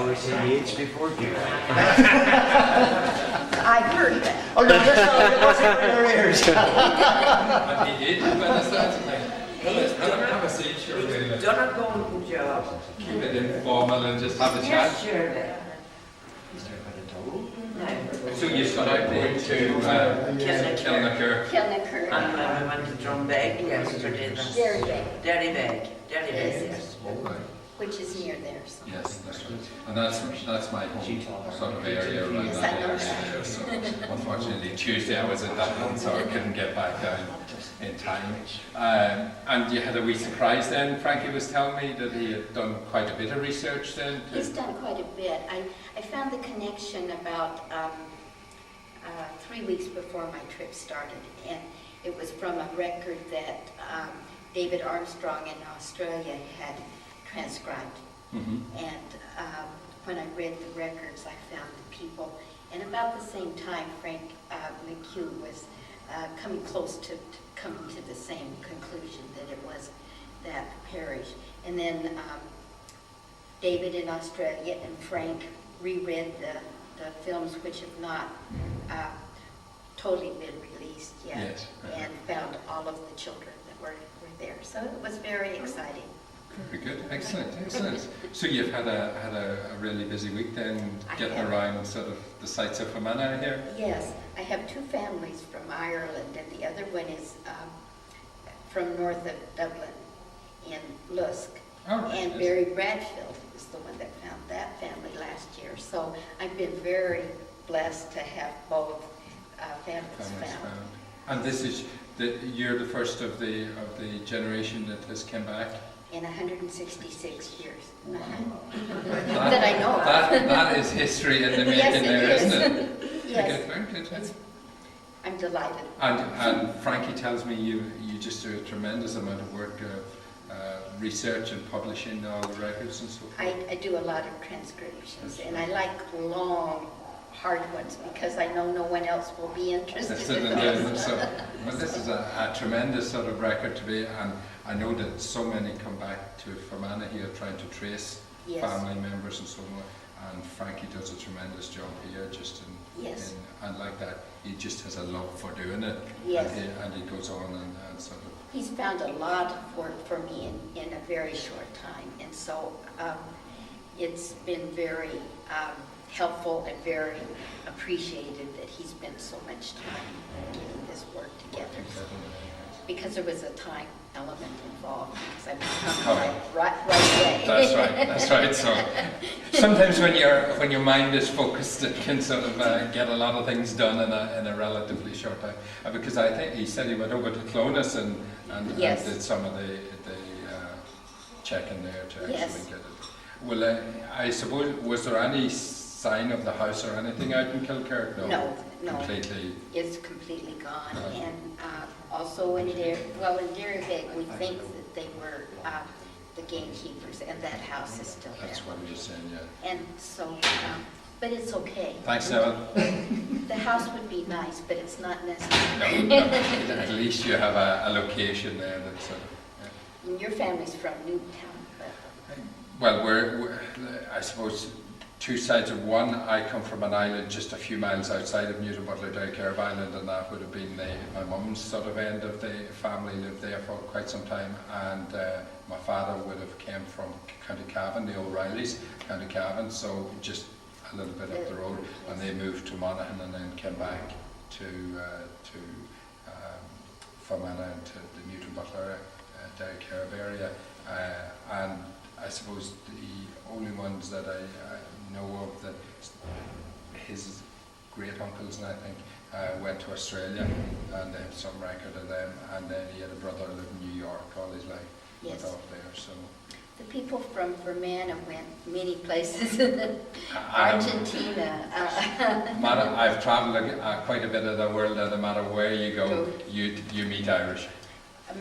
always say age before gear. I heard that. Oh, no, that's not, it wasn't in our ears. And he did, but that's have a seat, sure. He's done a golden job. Keep it informal and just have a Yes, chat. surely. No. So you've got out there to Kilnacure. Kilnacure. And when we went to Drumbeg yesterday, Derrybeg, Derrybeg, Yes. yes. which is near there. So. Yes, that's right. And that's my home sort of area around Yes, that I know area. So unfortunately Tuesday I was in Dublin, so I couldn't get back down in time. And you had a wee surprise then. Frankie was telling me that he had done quite a bit of research then. He's done quite a bit. I found the connection about 3 weeks before my trip started, and it was from a record that David Armstrong in Australia had transcribed. Mm-hmm. And when I read the records, I found the people. And about the same time, Frank McHugh was coming close to coming to the same conclusion that it was that parish. And then David in Australia and Frank reread the films which have not totally been released yet, Yes. and found all of the children that were there. So it was very exciting. Very good, excellent, excellent. So you've had a really busy week then, I getting have. around sort of the sights of Fermanagh here. Yes, I have two families from Ireland, and the other one is from north of Dublin in Lusk. Oh, right, And yes. Barry Bradfield was the one that found that family last year. So I've been very blessed to have both families Families found. found. And this is you're the first of the generation that has come back. In 166 years. Wow. That I know of. That is history in the making Yes, it there, is. isn't it? Yes. Very good, very good. I'm delighted. And Frankie tells me you just do a tremendous amount of work, research and publishing all the records and so forth. I do a lot of transcriptions, and I like long, hard ones because I know no one else will be interested in those. So, well, this is a tremendous sort of record to be, and I know that so many come back to Fermanagh here trying to trace Yes. family members and so on, and Frankie does a tremendous job here, just Yes. and like that, he just has a love for doing it, Yes. and he goes on and sort of. He's found a lot of work for me in a very short time, and so it's been very helpful and very appreciated that he spent so much time getting this work together. Because there was a time element involved, because I was coming right away. That's right. So sometimes when your mind is focused, it can sort of get a lot of things done in a relatively short time. Because I think he said he went over to Clonus and Yes. did some of the checking there to actually Yes. get it. Well, I suppose, was there any sign of the house or anything out in Kilkirk? No. Completely. It's completely gone. And also in Derrybeg, we think that they were the gamekeepers, and that house is still there. That's what he was saying, yeah. And so, but it's okay. Thanks, Ellen. The house would be nice, but it's not necessary. No, at least you have a location there that's sort of. Yeah. And your family's from Newtown, but Well, we're I suppose two sides of one. I come from an island just a few miles outside of Newton Butler, Derrycarb Island, and that would have been my mum's sort of end of the family, lived there for quite some time, and my father would have came from County Cavan, the O'Reillys, County Cavan, so just a little bit up the road, and they moved to Monaghan and then came back to Fermanagh and to the Newton Butler, Derrycarb area, and I suppose the only ones that I know of that his great uncles, and I think went to Australia, and they have some record of them, and then he had a brother who lived in New York all his life. Yes. Went off there, so. the people from Fermanagh went many places. Argentina. I've travelled quite a bit of the world, and no matter where you go, you meet Irish.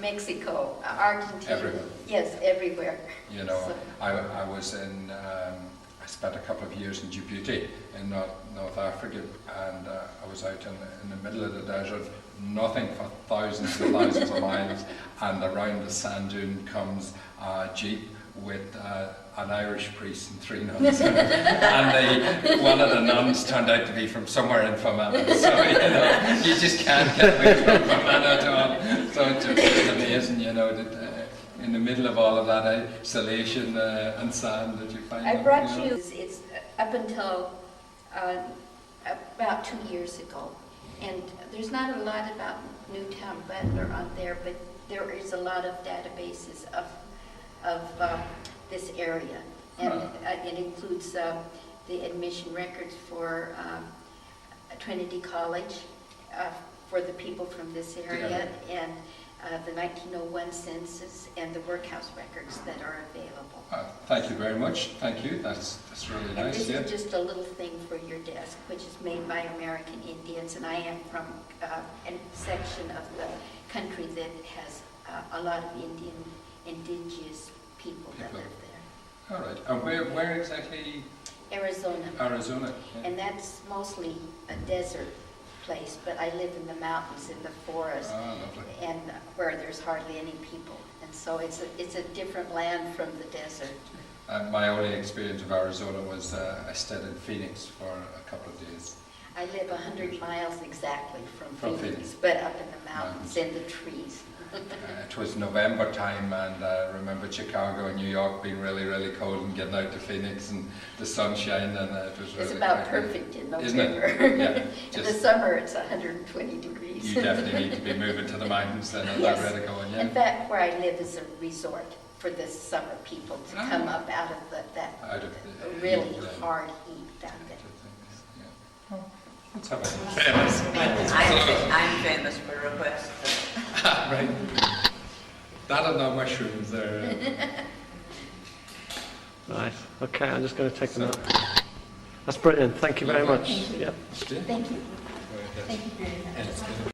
Mexico, Argentina. Everywhere. Yes, everywhere. You know, So- I was in, I spent a couple of years in Djibouti in North Africa, and I was out in the middle of the desert, nothing for thousands and thousands of miles, and around the sand dune comes a jeep with an Irish priest and 3 nuns, and one of the nuns turned out to be from somewhere in Fermanagh. So you just can't get away from Fermanagh at all. So it's just amazing, that in the middle of all of that isolation and sand that you find. I brought you, it's up until about 2 years ago, and there's not a lot about Newtown Butler on there, but there is a lot of databases of this area, and it includes the admission records for Trinity College for the people from this area, and the 1901 census, and the workhouse records that are available. Thank you very much. Thank you. That's really And nice. this is just a little thing for your desk, which is made by American Indians, and I am from a section of the country that has a lot of indigenous people that live there. All right. And where exactly? Arizona. Arizona. Yeah. And that's mostly a desert place, but I live in the mountains, in the forest, Lovely. and where there's hardly any people. And so it's a different land from the desert. My only experience of Arizona was I stayed in Phoenix for a couple of days. I live 100 miles exactly from Phoenix. Phoenix, but up in the mountains, in the trees. It was November time, and I remember Chicago and New York being really, really cold, and getting out to Phoenix and the sunshine, and it was really It's about great. perfect in Isn't it? November. Yeah, In the summer, it's 120 degrees. You definitely need to be moving to the mountains then, and Yes. not really going. Yeah. In fact, where I live is a resort for the summer people to come up out of that Out of the really heat, hard heat down there. Yeah. Oh, let's have a I'm famous for requests. right. That and the mushrooms there. Right, okay, I'm just going to take them out. That's brilliant, thank you very much. Yep. Thank you. Thank you very much.